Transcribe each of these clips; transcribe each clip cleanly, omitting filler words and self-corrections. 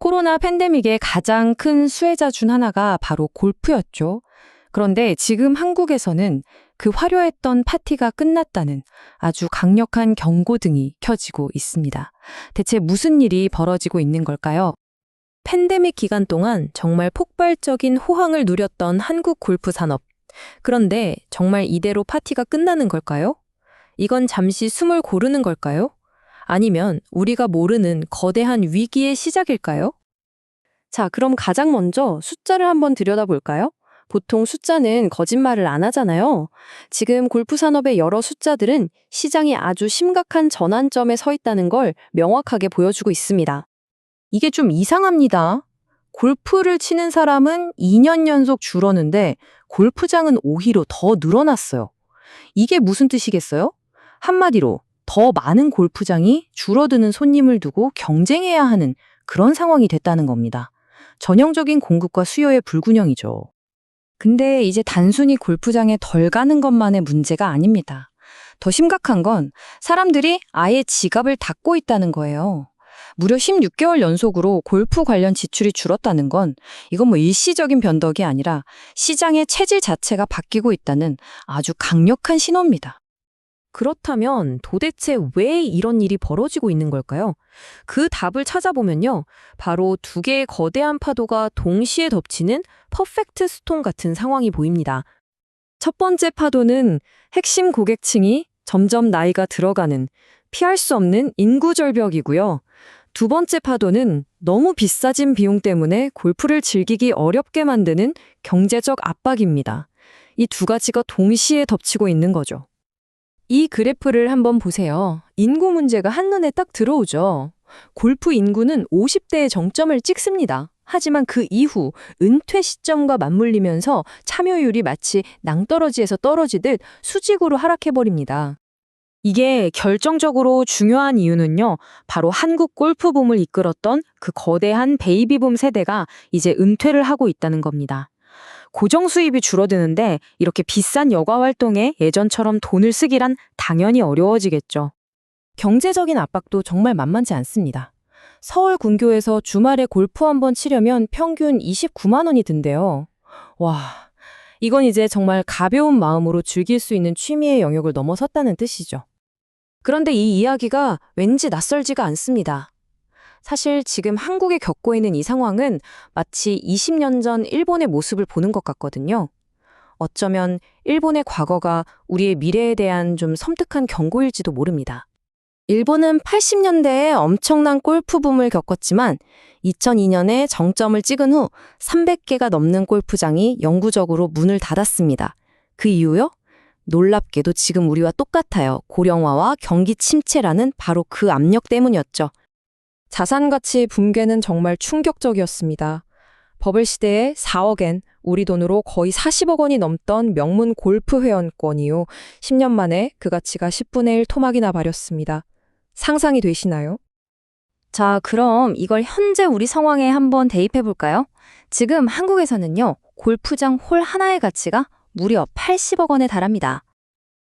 코로나 팬데믹의 가장 큰 수혜자 중 하나가 바로 골프였죠. 그런데 지금 한국에서는 그 화려했던 파티가 끝났다는 아주 강력한 경고등이 켜지고 있습니다. 대체 무슨 일이 벌어지고 있는 걸까요? 팬데믹 기간 동안 정말 폭발적인 호황을 누렸던 한국 골프 산업. 그런데 정말 이대로 파티가 끝나는 걸까요? 이건 잠시 숨을 고르는 걸까요? 아니면 우리가 모르는 거대한 위기의 시작일까요? 자, 그럼 가장 먼저 숫자를 한번 들여다볼까요? 보통 숫자는 거짓말을 안 하잖아요. 지금 골프 산업의 여러 숫자들은 시장이 아주 심각한 전환점에 서 있다는 걸 명확하게 보여주고 있습니다. 이게 좀 이상합니다. 골프를 치는 사람은 2년 연속 줄었는데 골프장은 오히려 더 늘어났어요. 이게 무슨 뜻이겠어요? 한마디로 더 많은 골프장이 줄어드는 손님을 두고 경쟁해야 하는 그런 상황이 됐다는 겁니다. 전형적인 공급과 수요의 불균형이죠. 근데 이제 단순히 골프장에 덜 가는 것만의 문제가 아닙니다. 더 심각한 건 사람들이 아예 지갑을 닫고 있다는 거예요. 무려 16개월 연속으로 골프 관련 지출이 줄었다는 건 이건 일시적인 변덕이 아니라 시장의 체질 자체가 바뀌고 있다는 아주 강력한 신호입니다. 그렇다면 도대체 왜 이런 일이 벌어지고 있는 걸까요? 그 답을 찾아보면요. 바로 두 개의 거대한 파도가 동시에 덮치는 퍼펙트 스톰 같은 상황이 보입니다. 첫 번째 파도는 핵심 고객층이 점점 나이가 들어가는 피할 수 없는 인구 절벽이고요. 두 번째 파도는 너무 비싸진 비용 때문에 골프를 즐기기 어렵게 만드는 경제적 압박입니다. 이 두 가지가 동시에 덮치고 있는 거죠. 이 그래프를 한번 보세요. 인구 문제가 한눈에 딱 들어오죠. 골프 인구는 50대의 정점을 찍습니다. 하지만 그 이후 은퇴 시점과 맞물리면서 참여율이 마치 낭떠러지에서 떨어지듯 수직으로 하락해버립니다. 이게 결정적으로 중요한 이유는요, 바로 한국 골프붐을 이끌었던 그 거대한 베이비붐 세대가 이제 은퇴를 하고 있다는 겁니다. 고정 수입이 줄어드는데 이렇게 비싼 여가 활동에 예전처럼 돈을 쓰기란 당연히 어려워지겠죠. 경제적인 압박도 정말 만만치 않습니다. 서울 근교에서 주말에 골프 한 번 치려면 평균 29만 원이 든대요. 와, 이건 이제 정말 가벼운 마음으로 즐길 수 있는 취미의 영역을 넘어섰다는 뜻이죠. 그런데 이 이야기가 왠지 낯설지가 않습니다. 사실 지금 한국에 겪고 있는 이 상황은 마치 20년 전 일본의 모습을 보는 것 같거든요. 어쩌면 일본의 과거가 우리의 미래에 대한 좀 섬뜩한 경고일지도 모릅니다. 일본은 80년대에 엄청난 골프붐을 겪었지만 2002년에 정점을 찍은 후 300개가 넘는 골프장이 영구적으로 문을 닫았습니다. 그 이유요? 놀랍게도 지금 우리와 똑같아요. 고령화와 경기 침체라는 바로 그 압력 때문이었죠. 자산 가치 붕괴는 정말 충격적이었습니다. 버블 시대에 4억엔, 우리 돈으로 거의 40억 원이 넘던 명문 골프 회원권이요. 10년 만에 그 가치가 10분의 1 토막이나 바렸습니다. 상상이 되시나요? 자, 그럼 이걸 현재 우리 상황에 한번 대입해 볼까요? 지금 한국에서는요, 골프장 홀 하나의 가치가 무려 80억 원에 달합니다.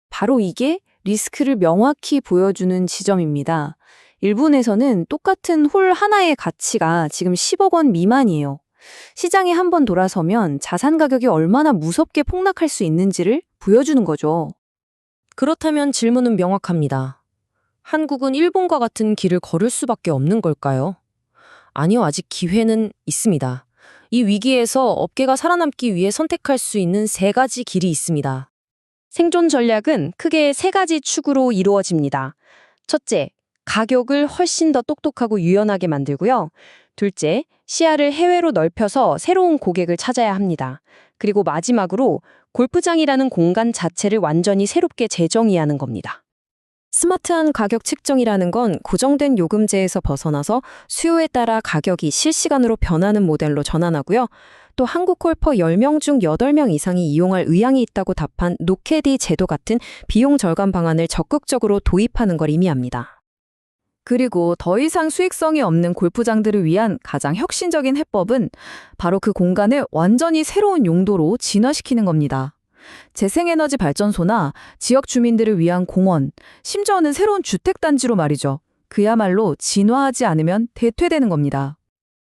바로 이게 리스크를 명확히 보여주는 지점입니다. 일본에서는 똑같은 홀 하나의 가치가 지금 10억 원 미만이에요. 시장이 한번 돌아서면 자산 가격이 얼마나 무섭게 폭락할 수 있는지를 보여주는 거죠. 그렇다면 질문은 명확합니다. 한국은 일본과 같은 길을 걸을 수밖에 없는 걸까요? 아니요, 아직 기회는 있습니다. 이 위기에서 업계가 살아남기 위해 선택할 수 있는 3가지 길이 있습니다. 생존 전략은 크게 3가지 축으로 이루어집니다. 첫째, 가격을 훨씬 더 똑똑하고 유연하게 만들고요. 둘째, 시야를 해외로 넓혀서 새로운 고객을 찾아야 합니다. 그리고 마지막으로 골프장이라는 공간 자체를 완전히 새롭게 재정의하는 겁니다. 스마트한 가격 측정이라는 건 고정된 요금제에서 벗어나서 수요에 따라 가격이 실시간으로 변하는 모델로 전환하고요. 또 한국 골퍼 10명 중 8명 이상이 이용할 의향이 있다고 답한 노케디 제도 같은 비용 절감 방안을 적극적으로 도입하는 걸 의미합니다. 그리고 더 이상 수익성이 없는 골프장들을 위한 가장 혁신적인 해법은 바로 그 공간을 완전히 새로운 용도로 진화시키는 겁니다. 재생에너지 발전소나 지역 주민들을 위한 공원, 심지어는 새로운 주택단지로 말이죠. 그야말로 진화하지 않으면 대퇴되는 겁니다.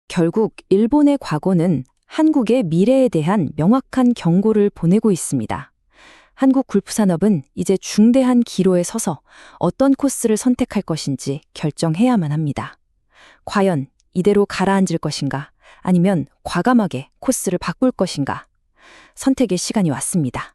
결국 일본의 과거는 한국의 미래에 대한 명확한 경고를 보내고 있습니다. 한국 골프산업은 이제 중대한 기로에 서서 어떤 코스를 선택할 것인지 결정해야만 합니다. 과연 이대로 가라앉을 것인가? 아니면 과감하게 코스를 바꿀 것인가? 선택의 시간이 왔습니다.